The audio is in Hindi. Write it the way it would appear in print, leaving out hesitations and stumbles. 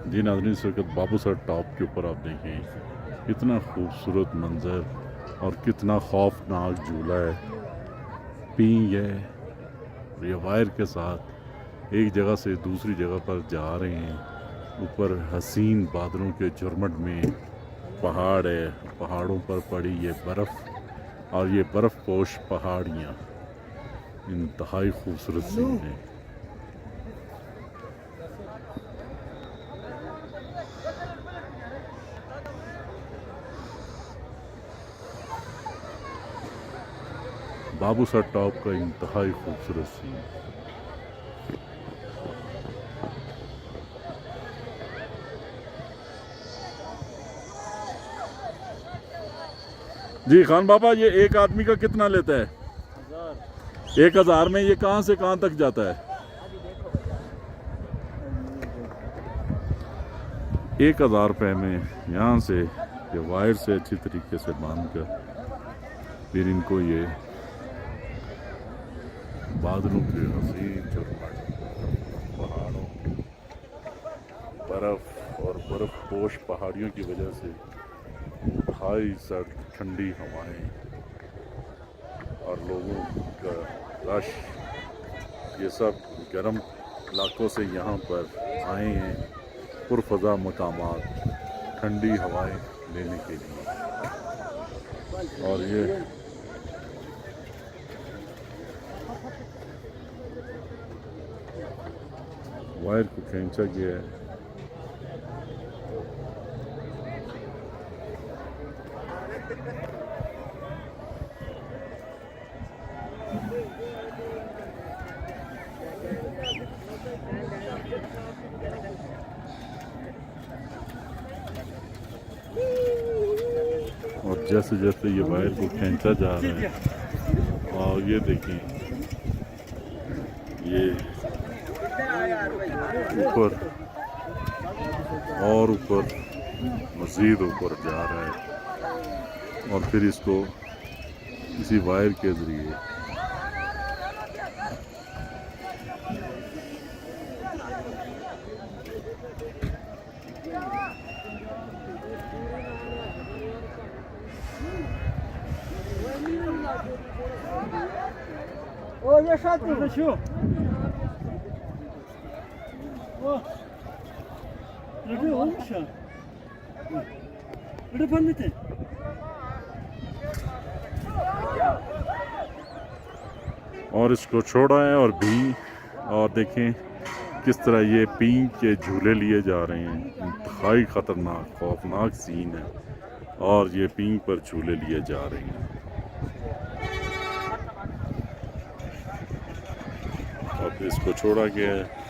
जी नाज़रीन, इस वक्त बाबूसर टॉप के ऊपर आप देखें कितना खूबसूरत मंज़र और कितना खौफनाक झूला है। पींग है ये वायर के साथ एक जगह से दूसरी जगह पर जा रहे हैं। ऊपर हसीन बादलों के झुरमट में पहाड़ है, पहाड़ों पर पड़ी ये बर्फ़ और ये बर्फ़ पोश पहाड़ियाँ इंतहाई खूबसूरत सीन है। बाबूसर टॉप का इंतहाई खूबसूरत सीन। जी खान बाबा, ये एक आदमी का कितना लेता है? 1000 में ये कहाँ से कहाँ तक जाता है? 1000 रुपये में यहाँ से ये वायर से अच्छी तरीके से बांध कर फिर इनको ये बादलों के हसीन झुरमट, पहाड़ों, बर्फ और बर्फ पोश पहाड़ियों की वजह से हाई सर्द ठंडी हवाएं और लोगों का रश, ये सब गर्म इलाकों से यहाँ पर आए हैं पुरफ़ज़ा मकामात ठंडी हवाएं लेने के लिए। और ये वायर को खींचा गया है। और जैसे जैसे ये वायर को खींचा जा रहा है और ये देखें ये ऊपर और ऊपर मज़ीद ऊपर जा रहा है और फिर इसको इसी वायर के ज़रिए और इसको छोड़ा है और भी। और देखें किस तरह ये पींग के झूले लिए जा रहे हैं। इंतहाई ख़तरनाक खौफनाक सीन है और ये पींग पर झूले लिए जा रहे हैं। अब इसको छोड़ा गया है।